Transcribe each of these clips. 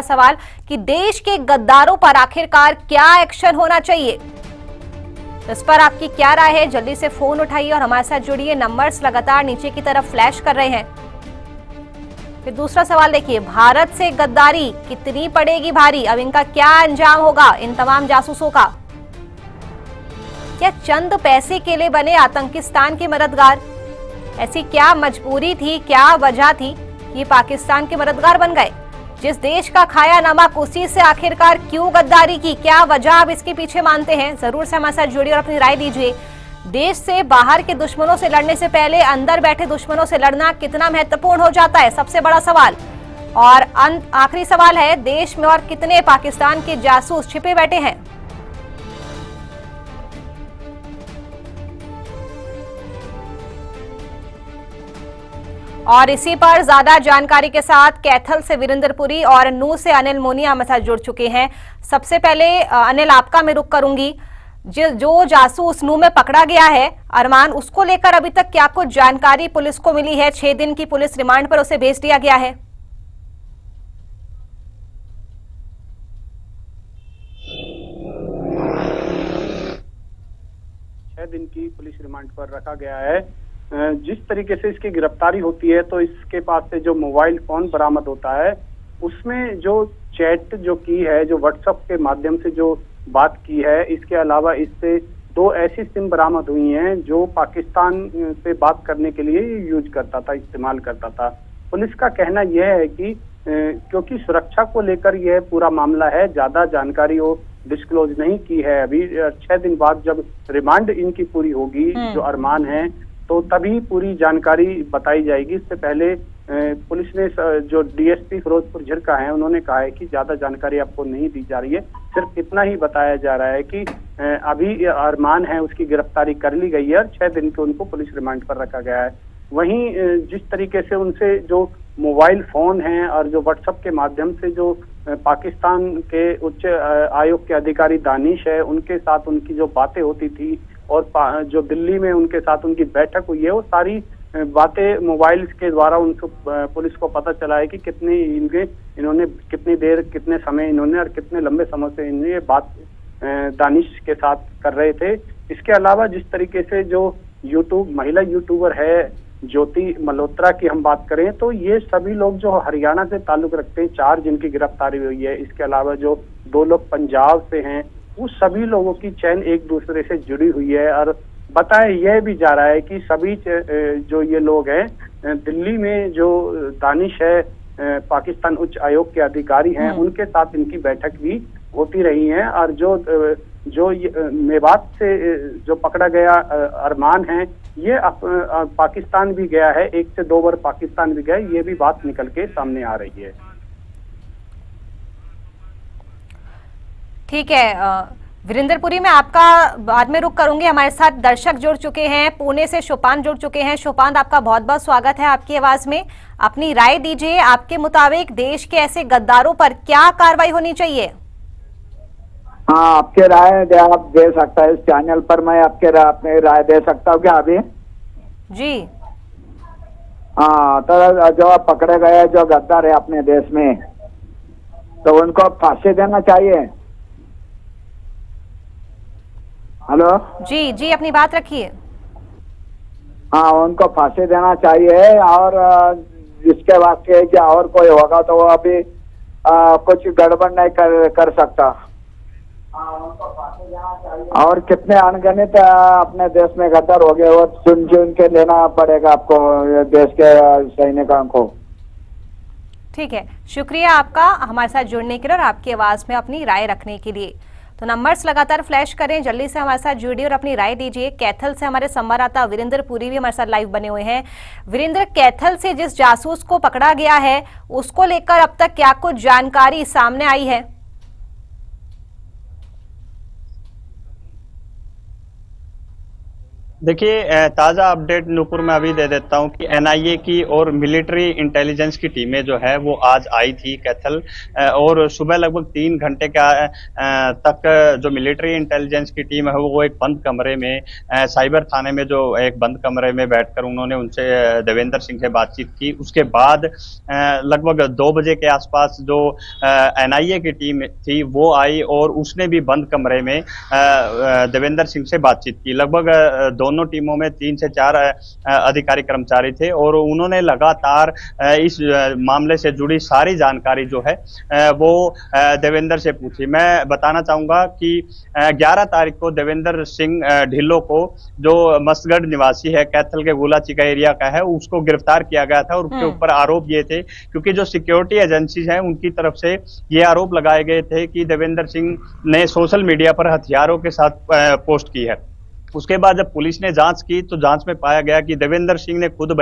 सवाल कि देश के गद्दारों पर आखिरकार क्या एक्शन होना चाहिए, इस पर आपकी क्या राय है? जल्दी से फोन उठाइए और हमारे साथ जुड़िए। नंबर्स लगातार नीचे की तरफ फ्लैश कर रहे हैं। फिर दूसरा सवाल देखिए, भारत से गद्दारी कितनी पड़ेगी भारी? अब इनका क्या अंजाम होगा इन तमाम जासूसों का? क्या चंद पैसे के लिए बने आतंकिस्तान के मददगार? ऐसी क्या मजबूरी थी, क्या वजह थी ये पाकिस्तान के मददगार बन गए? जिस देश का खाया नमक उसी से आखिरकार क्यों गद्दारी की? क्या वजह आप इसके पीछे मानते हैं? जरूर से हमारे साथ जुड़िए और अपनी राय दीजिए। देश से बाहर के दुश्मनों से लड़ने से पहले अंदर बैठे दुश्मनों से लड़ना कितना महत्वपूर्ण हो जाता है, सबसे बड़ा सवाल। और आखिरी सवाल है, देश में और कितने पाकिस्तान के जासूस छिपे बैठे हैं? और इसी पर ज्यादा जानकारी के साथ कैथल से वीरेंद्र पुरी और नू से अनिल मोनिया हमारे साथ जुड़ चुके हैं। सबसे पहले अनिल, आपका मैं रुख करूंगी। जो जासूस नू में पकड़ा गया है अरमान, उसको लेकर अभी तक क्या कुछ जानकारी पुलिस को मिली है? 6 दिन की पुलिस रिमांड पर उसे भेज दिया गया है। 6 दिन की पुलिस रिमांड पर रखा गया है। जिस तरीके से इसकी गिरफ्तारी होती है तो इसके पास से जो मोबाइल फोन बरामद होता है उसमें जो चैट जो की है, जो व्हाट्सएप के माध्यम से जो बात की है, इसके अलावा इससे 2 ऐसी सिम बरामद हुई हैं जो पाकिस्तान से बात करने के लिए यूज करता था, इस्तेमाल करता था। पुलिस का कहना यह है कि क्योंकि सुरक्षा को लेकर यह पूरा मामला है, ज्यादा जानकारी वो डिस्क्लोज नहीं की है अभी। 6 दिन बाद जब रिमांड इनकी पूरी होगी, जो अरमान है, तो तभी पूरी जानकारी बताई जाएगी। इससे पहले पुलिस ने जो डीएसपी फिरोजपुर झिरका है उन्होंने कहा है कि ज्यादा जानकारी आपको नहीं दी जा रही है, सिर्फ इतना ही बताया जा रहा है कि अभी अरमान है उसकी गिरफ्तारी कर ली गई है और 6 दिन के उनको पुलिस रिमांड पर रखा गया है। वहीं जिस तरीके से उनसे जो मोबाइल फोन है और जो व्हाट्सएप के माध्यम से जो पाकिस्तान के उच्च आयोग के अधिकारी दानिश है उनके साथ उनकी जो बातें होती थी और जो दिल्ली में उनके साथ उनकी बैठक हुई है, वो सारी बातें मोबाइल के द्वारा उनको पुलिस को पता चला है कि इन्होंने कितनी देर, कितने समय इन्होंने और कितने लंबे समय से इन्होंने ये बात दानिश के साथ कर रहे थे। इसके अलावा जिस तरीके से जो महिला यूट्यूबर है ज्योति मल्होत्रा की हम बात करें तो ये सभी लोग जो हरियाणा से ताल्लुक रखते हैं, 4 जिनकी गिरफ्तारी हुई है। इसके अलावा जो 2 लोग पंजाब से हैं, उस सभी लोगों की चैन एक दूसरे से जुड़ी हुई है। और बताया यह भी जा रहा है कि सभी जो ये लोग हैं दिल्ली में जो दानिश है, पाकिस्तान उच्च आयोग के अधिकारी हैं, उनके साथ इनकी बैठक भी होती रही है। और जो मेवात से जो पकड़ा गया अरमान है, ये पाकिस्तान भी गया है, 1 से 2 बार पाकिस्तान भी गया, ये भी बात निकल के सामने आ रही है। ठीक है वीरेंद्र पुरी, मैं आपका बाद में रुख करूंगी। हमारे साथ दर्शक जुड़ चुके हैं, पुणे से शोपान जुड़ चुके हैं। शोपान, आपका बहुत बहुत स्वागत है। आपकी आवाज में अपनी राय दीजिए। आपके मुताबिक देश के ऐसे गद्दारों पर क्या कार्रवाई होनी चाहिए? हाँ, आपके राय आप दे सकता है इस चैनल पर। मैं अपनी राय दे सकता हूँ क्या अभी? जी हाँ, तो जो पकड़े गए जो गद्दार है अपने देश में, तो उनको फांसी देना चाहिए। हेलो जी जी, अपनी बात रखिए। हाँ, उनको फांसी देना चाहिए। और जिसके वास्ते क्या और कोई होगा तो वो अभी कुछ गड़बड़ नहीं कर सकता। उनको फांसी देना चाहिए। और कितने अनगिनत अपने देश में गद्दार हो गए, वो चुन के लेना पड़ेगा आपको, देश के सैनिकों को। ठीक है, शुक्रिया आपका हमारे साथ जुड़ने के लिए और आपकी आवाज में अपनी राय रखने के लिए। तो नंबर्स लगातार फ्लैश करें, जल्दी से हमारे साथ जुड़िए और अपनी राय दीजिए। कैथल से हमारे संवाददाता वीरेंद्र पुरी भी हमारे साथ लाइव बने हुए हैं। वीरेंद्र, कैथल से जिस जासूस को पकड़ा गया है उसको लेकर अब तक क्या कुछ जानकारी सामने आई है? देखिए, ताज़ा अपडेट नूपुर मैं अभी दे देता हूं कि एनआईए की और मिलिट्री इंटेलिजेंस की टीमें जो है वो आज आई थी कैथल, और सुबह लगभग 3 घंटे तक जो मिलिट्री इंटेलिजेंस की टीम है वो एक बंद कमरे में, साइबर थाने में जो एक बंद कमरे में बैठकर उन्होंने उनसे देवेंद्र सिंह से बातचीत की। उसके बाद लगभग 2 बजे के आसपास जो एनआईए की टीम थी वो आई और उसने भी बंद कमरे में देवेंद्र सिंह से बातचीत की। लगभग दोनों टीमों में 3 से 4 अधिकारी कर्मचारी थे और उन्होंने लगातार इस मामले से जुड़ी सारी जानकारी जो है वो देवेंद्र से पूछी। मैं बताना चाहूंगा कि 11 तारीख को देवेंद्र सिंह ढिल्लो को, जो मस्तगढ़ निवासी है, कैथल के गुलाचिका एरिया का है, उसको गिरफ्तार किया गया था और उसके ऊपर आरोप ये थे, क्योंकि जो सिक्योरिटी एजेंसीज हैं उनकी तरफ से ये आरोप लगाए गए थे कि देवेंद्र सिंह ने सोशल मीडिया पर हथियारों के साथ पोस्ट की है। उसके बाद जब पुलिस ने जांच की तो जांच में पाया गया कि देवेंद्र सिंह ने खुद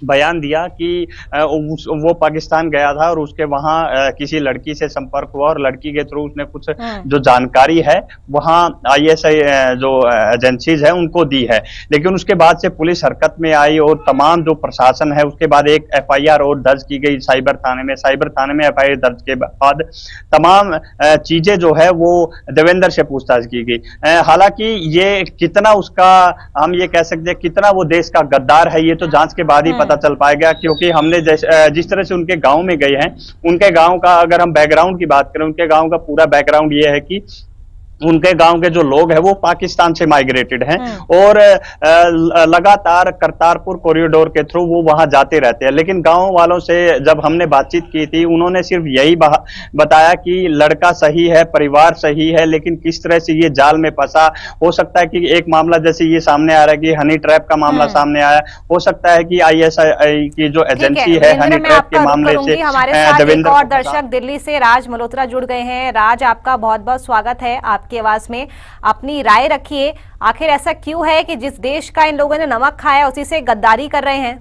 बयान दिया कि वो पाकिस्तान गया था और उसके वहां किसी लड़की से संपर्क हुआ और लड़की के थ्रू उसने कुछ जो जानकारी है वहां आईएसआई जो एजेंसीज है उनको दी है। लेकिन उसके बाद से पुलिस हरकत में आई और तमाम जो प्रशासन है, उसके बाद एक एफआईआर और दर्ज की गई साइबर थाने में एफआईआर दर्ज के बाद तमाम चीजें जो है वो देवेंद्र से पूछताछ की गई। हालांकि ये कितना उसका, हम ये कह सकते हैं कितना वो देश का गद्दार है, ये तो जांच के बाद ही पता चल पाएगा, क्योंकि हमने जिस तरह से उनके गांव में गए हैं, उनके गांव का अगर हम बैकग्राउंड की बात करें, उनके गांव का पूरा बैकग्राउंड ये है कि उनके गांव के जो लोग हैं वो पाकिस्तान से माइग्रेटेड हैं और लगातार करतारपुर कॉरिडोर के थ्रू वो वहां जाते रहते हैं। लेकिन गांव वालों से जब हमने बातचीत की थी, उन्होंने सिर्फ यही बताया कि लड़का सही है, परिवार सही है, लेकिन किस तरह से ये जाल में फंसा। हो सकता है कि एक मामला जैसे ये सामने आ रहा है कि हनी ट्रैप का मामला सामने आया, हो सकता है कि आईएसआई की जो एजेंसी है हनी ट्रैप के मामले से देवेंद्र। और दर्शक दिल्ली से राज मल्होत्रा जुड़ गए हैं। राज, आपका बहुत बहुत स्वागत है। आपकी आवाज में अपनी राय रखिए, आखिर ऐसा क्यों है कि जिस देश का इन लोगों ने नमक खाया उसी से गद्दारी कर रहे हैं?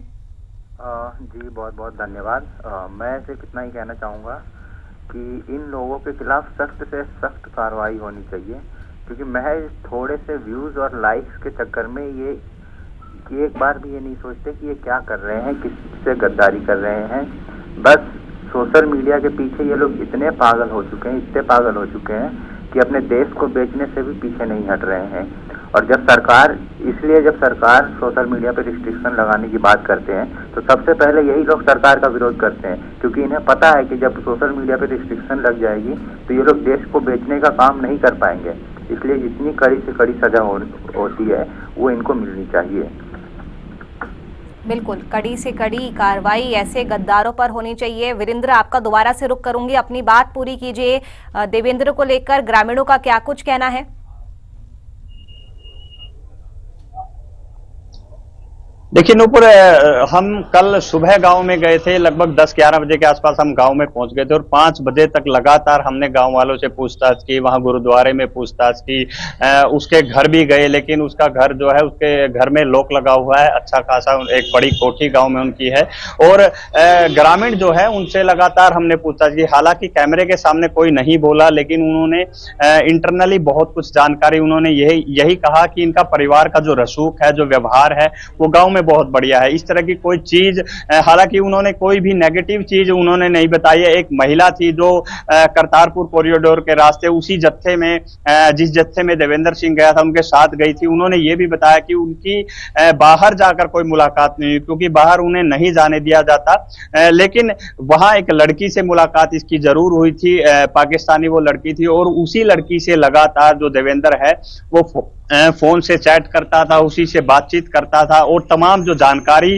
जी बहुत बहुत धन्यवाद। मैं सिर्फ इतना ही कहना चाहूँगा कि इन लोगों के खिलाफ सख्त से सख्त कार्रवाई होनी चाहिए, क्योंकि महज थोड़े से व्यूज और लाइक्स के चक्कर में ये एक बार भी ये नहीं सोचते कि ये क्या कर रहे हैं, किससे गद्दारी कर रहे हैं। बस सोशल मीडिया के पीछे ये लोग इतने पागल हो चुके हैं, इतने पागल हो चुके हैं कि अपने देश को बेचने से भी पीछे नहीं हट रहे हैं। और जब सरकार सोशल मीडिया पे रिस्ट्रिक्शन लगाने की बात करते हैं तो सबसे पहले यही लोग सरकार का विरोध करते हैं, क्योंकि इन्हें पता है कि जब सोशल मीडिया पे रिस्ट्रिक्शन लग जाएगी तो ये लोग देश को बेचने का काम नहीं कर पाएंगे। इसलिए जितनी कड़ी से कड़ी सजा होती है वो इनको मिलनी चाहिए। बिल्कुल, कड़ी से कड़ी कार्रवाई ऐसे गद्दारों पर होनी चाहिए। वीरेंद्र, आपका दोबारा से रुख करूंगी, अपनी बात पूरी कीजिए। देवेंद्र को लेकर ग्रामीणों का क्या कुछ कहना है? देखिए नूपुर, हम कल सुबह गांव में गए थे, लगभग 10-11 बजे के आसपास हम गांव में पहुंच गए थे और 5 बजे तक लगातार हमने गांव वालों से पूछताछ की, वहां गुरुद्वारे में पूछताछ की, उसके घर भी गए, लेकिन उसका घर जो है उसके घर में लॉक लगा हुआ है। अच्छा खासा एक बड़ी कोठी गांव में उनकी है और ग्रामीण जो है उनसे लगातार हमने पूछताछ की। हालांकि कैमरे के सामने कोई नहीं बोला, लेकिन उन्होंने इंटरनली बहुत कुछ जानकारी, उन्होंने यही कहा कि इनका परिवार का जो रसूख है, जो व्यवहार है, वो गाँव में बहुत बढ़िया है। इस तरह की कोई चीज, हालांकि उन्होंने कोई भी नेगेटिव चीज उन्होंने नहीं बताई है। एक महिला थी जो करतारपुर कॉरिडोर के रास्ते उसी जत्थे में, जिस जत्थे में देवेंद्र सिंह गया था, उनके साथ गई थी। उन्होंने ये भी बताया कि उनकी बाहर जाकर कोई मुलाकात नहीं हुई, क्योंकि बाहर उन्हें नहीं जाने दिया जाता। लेकिन वहां एक लड़की से मुलाकात इसकी जरूर हुई थी, पाकिस्तानी वो लड़की थी, और उसी लड़की से लगातार जो देवेंद्र है वो फोन से चैट करता था, उसी से बातचीत करता था। और तमाम जो जानकारी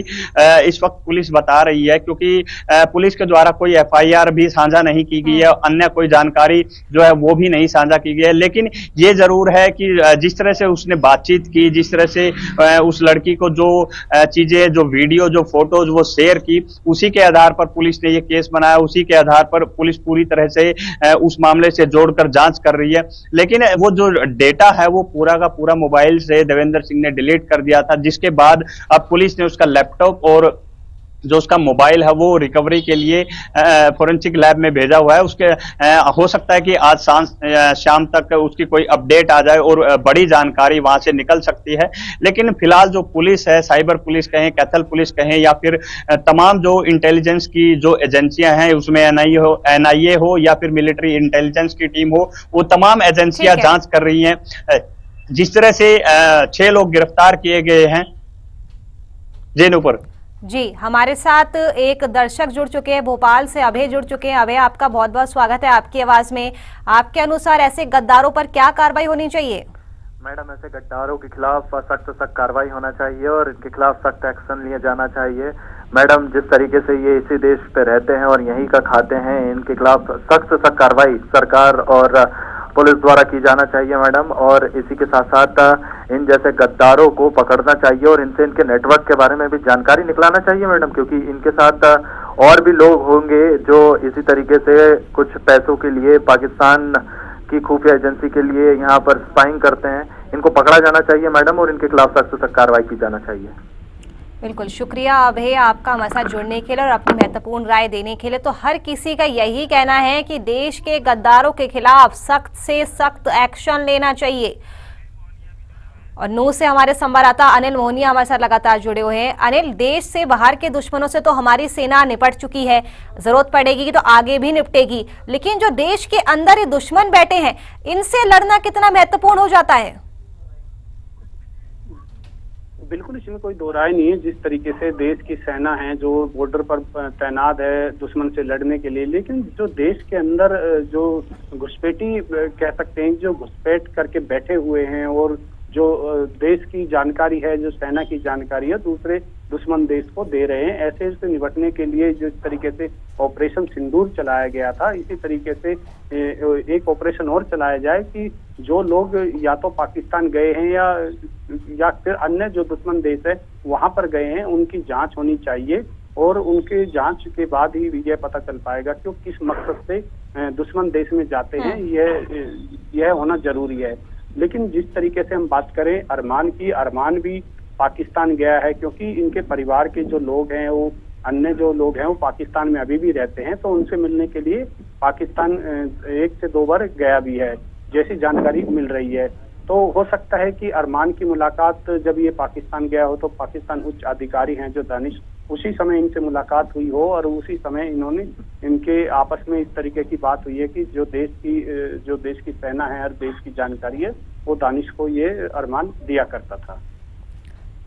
इस वक्त पुलिस बता रही है, क्योंकि पुलिस के द्वारा कोई एफआईआर भी साझा नहीं की गई है, अन्य कोई जानकारी जो है वो भी नहीं साझा की गई है। लेकिन ये जरूर है कि जिस तरह से उसने बातचीत की, जिस तरह से उस लड़की को जो चीजें, जो वीडियो, जो फोटोज वो शेयर की, उसी के आधार पर पुलिस ने ये केस बनाया, उसी के आधार पर पुलिस पूरी तरह से उस मामले से जोड़कर जांच कर रही है। लेकिन वो जो डेटा है वो पूरा का पूरा मोबाइल से देवेंद्र सिंह ने डिलीट कर दिया था, जिसके बाद अब पुलिस ने उसका लैपटॉप और जो उसका मोबाइल है वो रिकवरी के लिए फोरेंसिक लैब में भेजा हुआ है। उसके हो सकता है कि आज शाम तक उसकी कोई अपडेट आ जाए और बड़ी जानकारी वहां से निकल सकती है। लेकिन फिलहाल जो पुलिस है, साइबर पुलिस कहें, कैथल पुलिस कहें, या फिर तमाम जो इंटेलिजेंस की जो एजेंसियां हैं, उसमें एनआईए हो या फिर मिलिट्री इंटेलिजेंस की टीम हो, वो तमाम एजेंसियां जांच कर रही हैं। जिस तरह से 6 लोग गिरफ्तार किए गए हैं। जी नूपुर जी, हमारे साथ एक दर्शक जुड़ चुके हैं, भोपाल से अभय जुड़ चुके हैं। अभय, आपका बहुत बहुत स्वागत है आपकी आवाज में। आपके अनुसार ऐसे गद्दारों पर क्या कार्रवाई होनी चाहिए? मैडम, ऐसे गद्दारों के खिलाफ सख्त से सख्त कार्रवाई होना चाहिए और इनके खिलाफ सख्त एक्शन लिया जाना चाहिए। मैडम, जिस तरीके से ये इसी देश पे रहते हैं और यहीं का खाते हैं, इनके खिलाफ सख्त से सख्त कार्रवाई सरकार और पुलिस द्वारा की जाना चाहिए मैडम। और इसी के साथ साथ इन जैसे गद्दारों को पकड़ना चाहिए और इनसे इनके नेटवर्क के बारे में भी जानकारी निकलाना चाहिए मैडम, क्योंकि इनके साथ और भी लोग होंगे जो इसी तरीके से कुछ पैसों के लिए पाकिस्तान की खुफिया एजेंसी के लिए यहाँ पर स्पाइंग करते हैं। इनको पकड़ा जाना चाहिए मैडम और इनके खिलाफ सख्त से सख्त कार्रवाई की जाना चाहिए। बिल्कुल, शुक्रिया अभय आपका हमारे साथ जुड़ने के लिए और अपनी महत्वपूर्ण राय देने के लिए। तो हर किसी का यही कहना है कि देश के गद्दारों के खिलाफ सख्त से सख्त एक्शन लेना चाहिए। और नूह से हमारे संवाददाता अनिल मोहनिया हमारे साथ लगातार जुड़े हुए हैं। अनिल, देश से बाहर के दुश्मनों से तो हमारी सेना निपट चुकी है, जरूरत पड़ेगी तो आगे भी निपटेगी, लेकिन जो देश के अंदर ही दुश्मन बैठे हैं, इनसे लड़ना कितना महत्वपूर्ण हो जाता है? बिल्कुल, इसमें कोई दो राय नहीं है। जिस तरीके से देश की सेना है जो बॉर्डर पर तैनात है दुश्मन से लड़ने के लिए, लेकिन जो देश के अंदर जो घुसपैठी कह सकते हैं, जो घुसपैठ करके बैठे हुए हैं और जो देश की जानकारी है, जो सेना की जानकारी है, दूसरे दुश्मन देश को दे रहे हैं। ऐसे से निपटने के लिए जिस तरीके से ऑपरेशन सिंदूर चलाया गया था, इसी तरीके से एक ऑपरेशन और चलाया जाए कि जो लोग या तो पाकिस्तान गए हैं या फिर अन्य जो दुश्मन देश है वहां पर गए हैं, उनकी जांच होनी चाहिए और उनके जांच के बाद ही यह पता चल पाएगा कि किस मकसद से दुश्मन देश में जाते हैं। यह होना जरूरी है। लेकिन जिस तरीके से हम बात करें अरमान की, अरमान भी पाकिस्तान गया है, क्योंकि इनके परिवार के जो लोग हैं, वो अन्य जो लोग हैं वो पाकिस्तान में अभी भी रहते हैं, तो उनसे मिलने के लिए पाकिस्तान 1 से 2 बार गया भी है, जैसी जानकारी मिल रही है। तो हो सकता है कि अरमान की मुलाकात जब ये पाकिस्तान गया हो तो पाकिस्तान उच्च अधिकारी हैं जो दानिश, उसी समय इनसे मुलाकात हुई हो और उसी समय इनके आपस में इस तरीके की बात हुई है कि जो देश की सेना है और देश की जानकारी है वो दानिश को ये अरमान दिया करता था।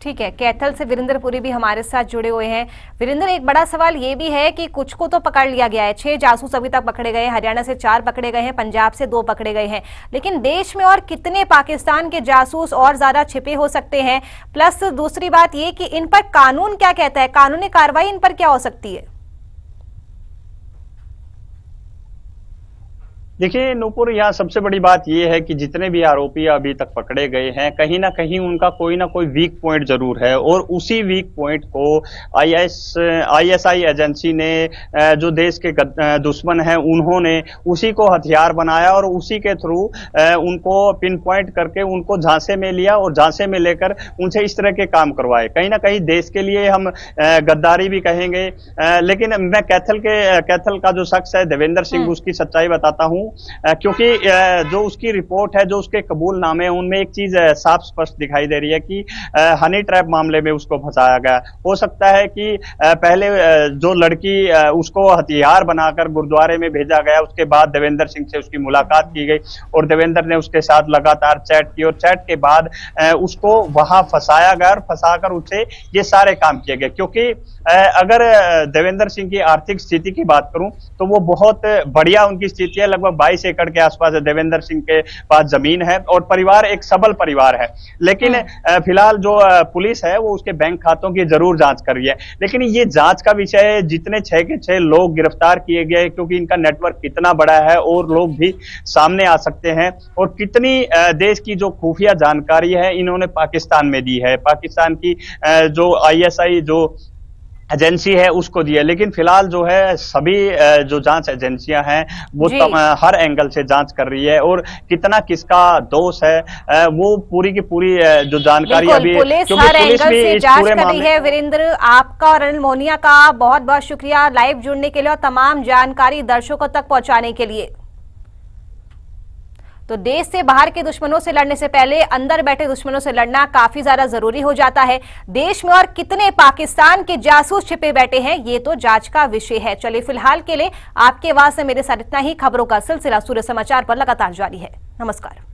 ठीक है, कैथल से वीरेंद्र पुरी भी हमारे साथ जुड़े हुए हैं। वीरेंद्र, एक बड़ा सवाल ये भी है कि कुछ को तो पकड़ लिया गया है, 6 जासूस अभी तक पकड़े गए हैं, हरियाणा से 4 पकड़े गए हैं, पंजाब से 2 पकड़े गए हैं, लेकिन देश में और कितने पाकिस्तान के जासूस और ज्यादा छिपे हो सकते हैं? प्लस दूसरी बात ये कि इन पर कानून क्या कहता है, कानूनी कार्रवाई इन पर क्या हो सकती है? देखिए नूपुर, यहाँ सबसे बड़ी बात यह है कि जितने भी आरोपी अभी तक पकड़े गए हैं, कहीं ना कहीं उनका कोई ना कोई वीक पॉइंट जरूर है और उसी वीक पॉइंट को आईएसआई एजेंसी ने, जो देश के दुश्मन हैं, उन्होंने उसी को हथियार बनाया और उसी के थ्रू उनको पिन पॉइंट करके उनको झांसे में लिया और झांसे में लेकर उनसे इस तरह के काम करवाए। कहीं ना कहीं देश के लिए हम गद्दारी भी कहेंगे। लेकिन मैं कैथल का जो शख्स है देवेंद्र सिंह, उसकी सच्चाई बताता हूँ, क्योंकि जो उसकी रिपोर्ट है, जो उसके कबूलनामे हैं, उनमें एक चीज साफ स्पष्ट दिखाई दे रही है कि हनी ट्रैप मामले में उसको फंसाया गया। हो सकता है कि पहले जो लड़की उसको हथियार बनाकर गुरुद्वारे में भेजा गया, उसके बाद देवेंद्र सिंह से उसकी मुलाकात की गई और देवेंद्र ने उसके साथ लगातार चैट की और चैट के बाद उसको वहां फंसाया गया और फंसाकर उससे ये सारे काम किए गए। क्योंकि अगर देवेंद्र सिंह की आर्थिक स्थिति की बात करूं तो वो बहुत बढ़िया उनकी स्थिति है, लगभग 22 एकड़ के आसपास देवेंद्र सिंह के पास जमीन है और परिवार एक सबल परिवार है। लेकिन फिलहाल जो पुलिस है वो उसके बैंक खातों की जरूर जांच कर रही है। लेकिन ये जांच का विषय है, जितने 6 के 6 लोग गिरफ्तार किए गए, क्योंकि इनका नेटवर्क कितना बड़ा है और लोग भी सामने आ सकते हैं और कितनी देश की जो खुफिया जानकारी है इन्होंने पाकिस्तान में दी है। पाकिस्तान की जो आईएसआई जो एजेंसी है उसको दिया, लेकिन फिलहाल जो है सभी जो जांच एजेंसियां हैं वो हर एंगल से जांच कर रही है, और कितना किसका दोष है वो पूरी की पूरी जो जानकारी अभी पुलिस हर एंगल से जांच कर रही है। वीरेंद्र, आपका और अनिल मोनिया का बहुत बहुत शुक्रिया लाइव जुड़ने के लिए और तमाम जानकारी दर्शकों तक पहुंचाने के लिए। तो देश से बाहर के दुश्मनों से लड़ने से पहले अंदर बैठे दुश्मनों से लड़ना काफी ज्यादा जरूरी हो जाता है। देश में और कितने पाकिस्तान के जासूस छिपे बैठे हैं ये तो जांच का विषय है। चलिए फिलहाल के लिए आपके आवाज से मेरे साथ इतना ही। खबरों का सिलसिला सूर्य समाचार पर लगातार जारी है। नमस्कार।